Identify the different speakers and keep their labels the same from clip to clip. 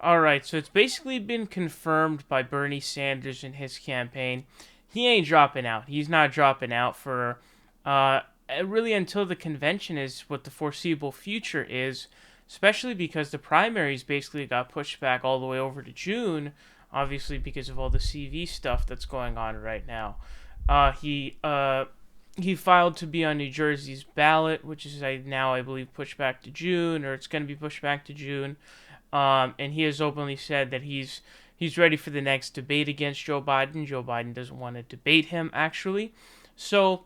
Speaker 1: All right, so it's basically been confirmed by Bernie Sanders in his campaign. He ain't dropping out. He's not dropping out for uh, really until the convention is what the foreseeable future is, especially because the primaries basically got pushed back all the way over to June, obviously because of all the CV stuff that's going on right now. He filed to be on New Jersey's ballot, which is now I believe pushed back to June, or it's going to be pushed back to June. And he has openly said that he's ready for the next debate against Joe Biden. Joe Biden doesn't want to debate him, actually. So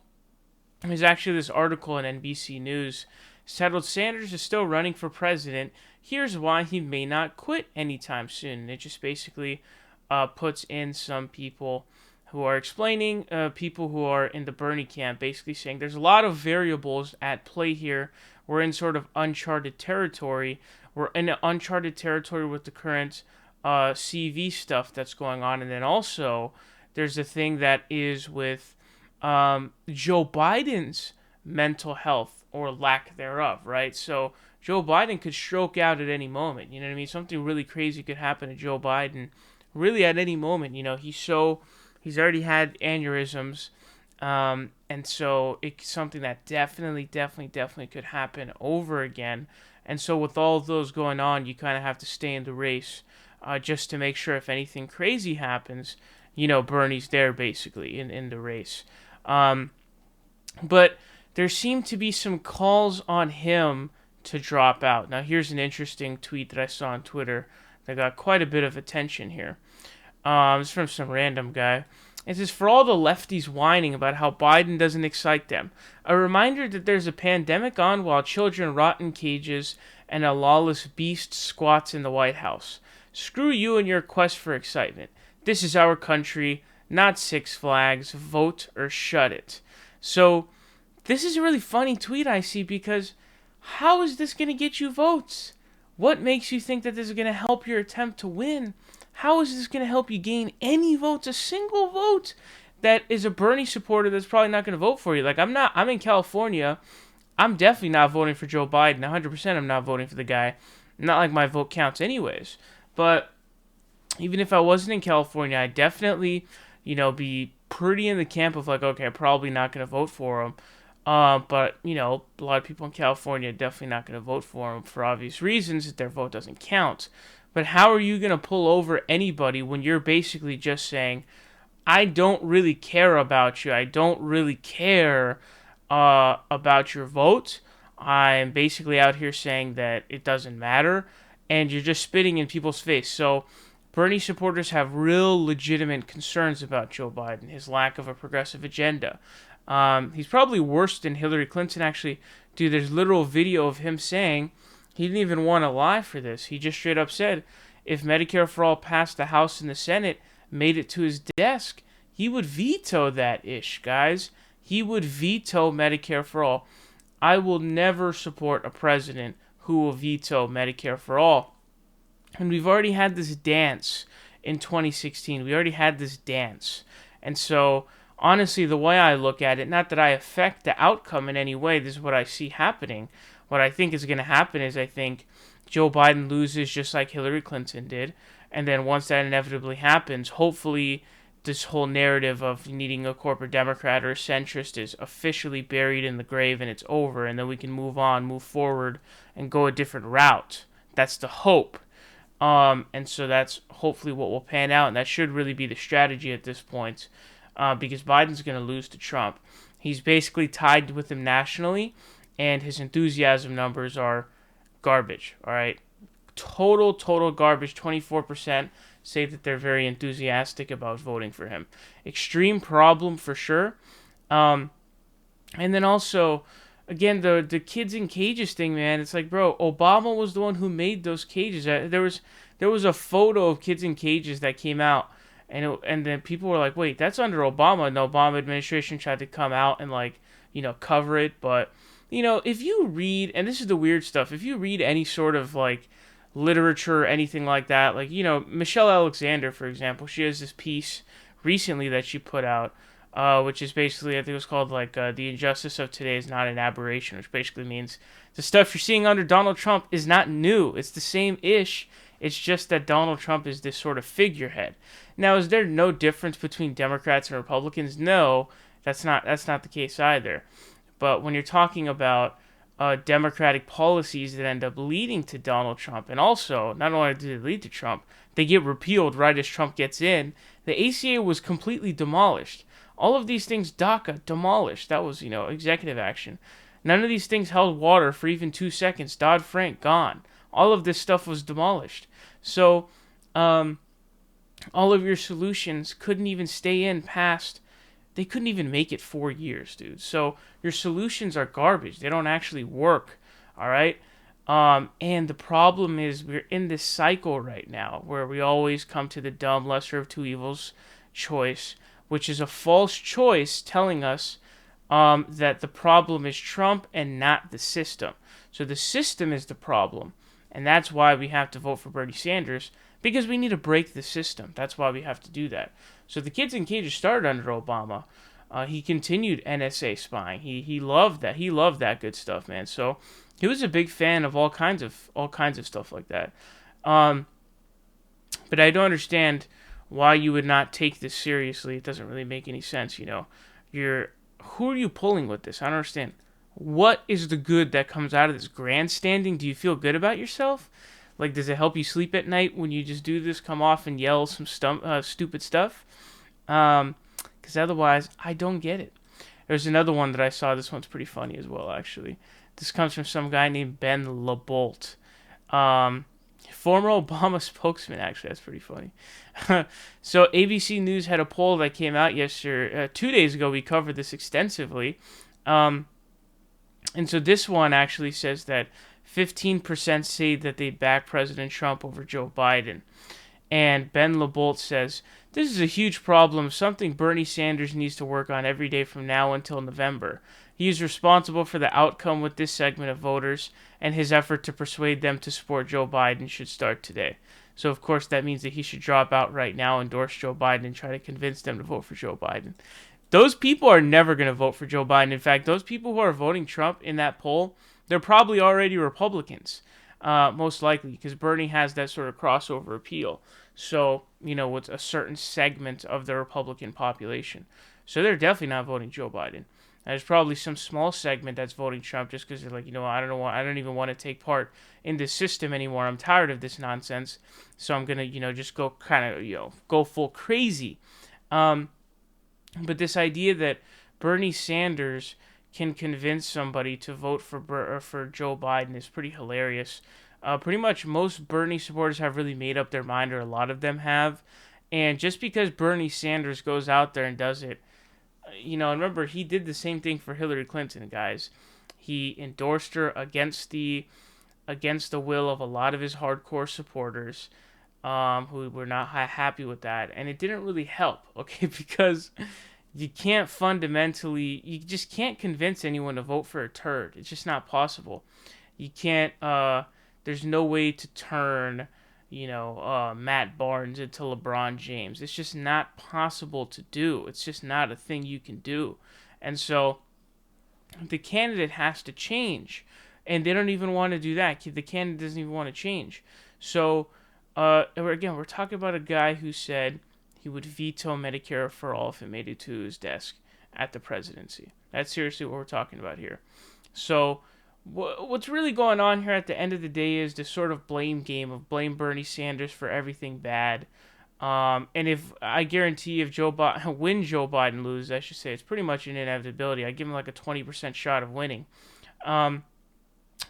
Speaker 1: there's actually this article in NBC News titled "Sanders is still running for president. Here's why he may not quit anytime soon." And it just basically puts in some people who are explaining, people who are in the Bernie camp, basically saying there's a lot of variables at play here. We're in sort of uncharted territory. We're in uncharted territory with the current CV stuff that's going on. And then also, there's a thing that is with Joe Biden's mental health or lack thereof, right? So Joe Biden could stroke out at any moment. You know what I mean? Something really crazy could happen to Joe Biden really at any moment. You know, he's already had aneurysms. And so it's something that definitely could happen over again. And so with all of those going on, you kind of have to stay in the race just to make sure if anything crazy happens, you know, Bernie's there basically in the race. But there seem to be some calls on him to drop out. Now, here's an interesting tweet that I saw on Twitter that got quite a bit of attention here. It's from some random guy. It says, for all the lefties whining about how Biden doesn't excite them, a reminder that there's a pandemic on while children rot in cages and a lawless beast squats in the White House. Screw you and your quest for excitement. This is our country, not Six Flags. Vote or shut it. So, this is a really funny tweet I see because how is this going to get you votes? What makes you think that this is going to help your attempt to win? How is this going to help you gain any votes? A single vote that is a Bernie supporter that's probably not going to vote for you. Like, I'm in California. I'm definitely not voting for Joe Biden. 100% I'm not voting for the guy. Not like my vote counts anyways. But even if I wasn't in California, I'd definitely, be pretty in the camp of like, okay, I'm probably not going to vote for him. But, a lot of people in California are definitely not going to vote for him for obvious reasons that their vote doesn't count. But how are you going to pull over anybody when you're basically just saying, I don't really care about you. I don't really care about your vote. I'm basically out here saying that it doesn't matter. And you're just spitting in people's face. So Bernie supporters have real legitimate concerns about Joe Biden, his lack of a progressive agenda. He's probably worse than Hillary Clinton. Actually, dude, there's literal video of him saying he didn't even want to lie for this. He just straight up said if Medicare for All passed the House and the Senate, made it to his desk, he would veto that ish, guys. He would veto Medicare for All. I will never support a president who will veto Medicare for All. And we've already had this dance in 2016. We already had this dance. And so, honestly, the way I look at it, not that I affect the outcome in any way, this is what I see happening. What I think is going to happen is I think Joe Biden loses just like Hillary Clinton did. And then once that inevitably happens, hopefully this whole narrative of needing a corporate Democrat or a centrist is officially buried in the grave and it's over. And then we can move on, move forward, and go a different route. That's the hope. And so that's hopefully what will pan out. And that should really be the strategy at this point. Because Biden's going to lose to Trump. He's basically tied with him nationally. And his enthusiasm numbers are garbage, all right? Total garbage. 24% say that they're very enthusiastic about voting for him. Extreme problem for sure. And then also, again, the kids in cages thing, man. It's like, bro, Obama was the one who made those cages. There was a photo of kids in cages that came out. And then people were like, wait, that's under Obama. And the Obama administration tried to come out and, cover it, but if you read, and this is the weird stuff, if you read any sort of literature or anything like that, Michelle Alexander, for example, she has this piece recently that she put out, which is basically, I think it was called The Injustice of Today is Not an Aberration, which basically means the stuff you're seeing under Donald Trump is not new. It's the same ish. It's just that Donald Trump is this sort of figurehead. Now, is there no difference between Democrats and Republicans? No, that's not the case either. But when you're talking about Democratic policies that end up leading to Donald Trump, and also not only do they lead to Trump, they get repealed right as Trump gets in. The ACA was completely demolished. All of these things, DACA, demolished. That was, executive action. None of these things held water for even 2 seconds. Dodd-Frank, gone. All of this stuff was demolished. So, all of your solutions couldn't even stay in past, they couldn't even make it 4 years, dude. So your solutions are garbage. They don't actually work, all right? And the problem is we're in this cycle right now where we always come to the dumb lesser of two evils choice, which is a false choice telling us that the problem is Trump and not the system. So the system is the problem, and that's why we have to vote for Bernie Sanders, because we need to break the system. That's why we have to do that. So the kids in cages started under Obama. He continued NSA spying. He loved that. He loved that good stuff, man. So he was a big fan of all kinds of stuff like that. But I don't understand why you would not take this seriously. It doesn't really make any sense, who are you pulling with this? I don't understand. What is the good that comes out of this grandstanding? Do you feel good about yourself? Like, does it help you sleep at night when you just do this, come off and yell some stupid stuff? Because otherwise, I don't get it. There's another one that I saw. This one's pretty funny as well, actually. This comes from some guy named Ben LaBolt. Former Obama spokesman, actually. That's pretty funny. So ABC News had a poll that came out 2 days ago. We covered this extensively. And so this one actually says that 15% say that they'd back President Trump over Joe Biden. And Ben LaBolt says, this is a huge problem, something Bernie Sanders needs to work on every day from now until November. He is responsible for the outcome with this segment of voters, and his effort to persuade them to support Joe Biden should start today. So, of course, that means that he should drop out right now, endorse Joe Biden, and try to convince them to vote for Joe Biden. Those people are never going to vote for Joe Biden. In fact, those people who are voting Trump in that poll, they're probably already Republicans, most likely, because Bernie has that sort of crossover appeal. So, with a certain segment of the Republican population. So they're definitely not voting Joe Biden. There's probably some small segment that's voting Trump just because they're like, I don't even want to take part in this system anymore. I'm tired of this nonsense. So I'm going to, just go go full crazy. But this idea that Bernie Sanders can convince somebody to vote for Joe Biden is pretty hilarious. Pretty much most Bernie supporters have really made up their mind, or a lot of them have. And just because Bernie Sanders goes out there and does it, and remember, he did the same thing for Hillary Clinton, guys. He endorsed her against the will of a lot of his hardcore supporters, who were not happy with that. And it didn't really help, okay, because you just can't convince anyone to vote for a turd. It's just not possible. You can't, there's no way to turn, Matt Barnes into LeBron James. It's just not possible to do. It's just not a thing you can do. And so the candidate has to change. And they don't even want to do that. The candidate doesn't even want to change. So, we're talking about a guy who said he would veto Medicare for all if it made it to his desk at the presidency. That's seriously what we're talking about here. So, what's really going on here at the end of the day is this sort of blame game of blame Bernie Sanders for everything bad. And if I guarantee if when Joe Biden loses, I should say, it's pretty much an inevitability. I give him like a 20% shot of winning.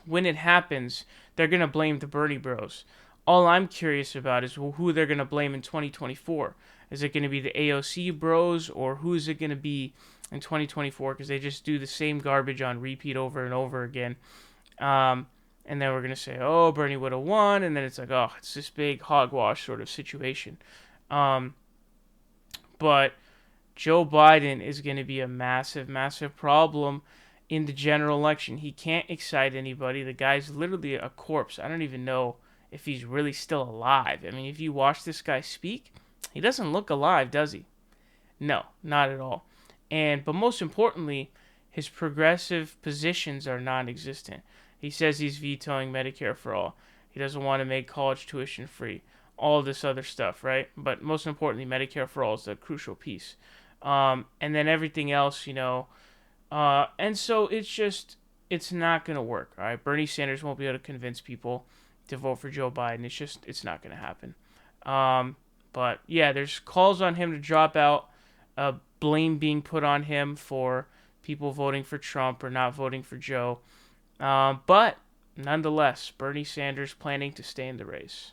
Speaker 1: When it happens, they're going to blame the Bernie bros. All I'm curious about is who they're going to blame in 2024. Is it going to be the AOC bros, or who is it going to be in 2024? Because they just do the same garbage on repeat over and over again. And then we're going to say, oh, Bernie would have won. And then it's like, oh, it's this big hogwash sort of situation. But Joe Biden is going to be a massive, massive problem in the general election. He can't excite anybody. The guy's literally a corpse. I don't even know if he's really still alive. I mean, if you watch this guy speak, he doesn't look alive, does he? No, not at all. But most importantly, his progressive positions are non-existent. He says he's vetoing Medicare for all. He doesn't want to make college tuition free. All this other stuff, right? But most importantly, Medicare for all is the crucial piece. And then everything else, and so it's not going to work. All right. Bernie Sanders won't be able to convince people to vote for Joe Biden. It's not going to happen. But yeah, there's calls on him to drop out, blame being put on him for people voting for Trump or not voting for Joe. But nonetheless, Bernie Sanders planning to stay in the race.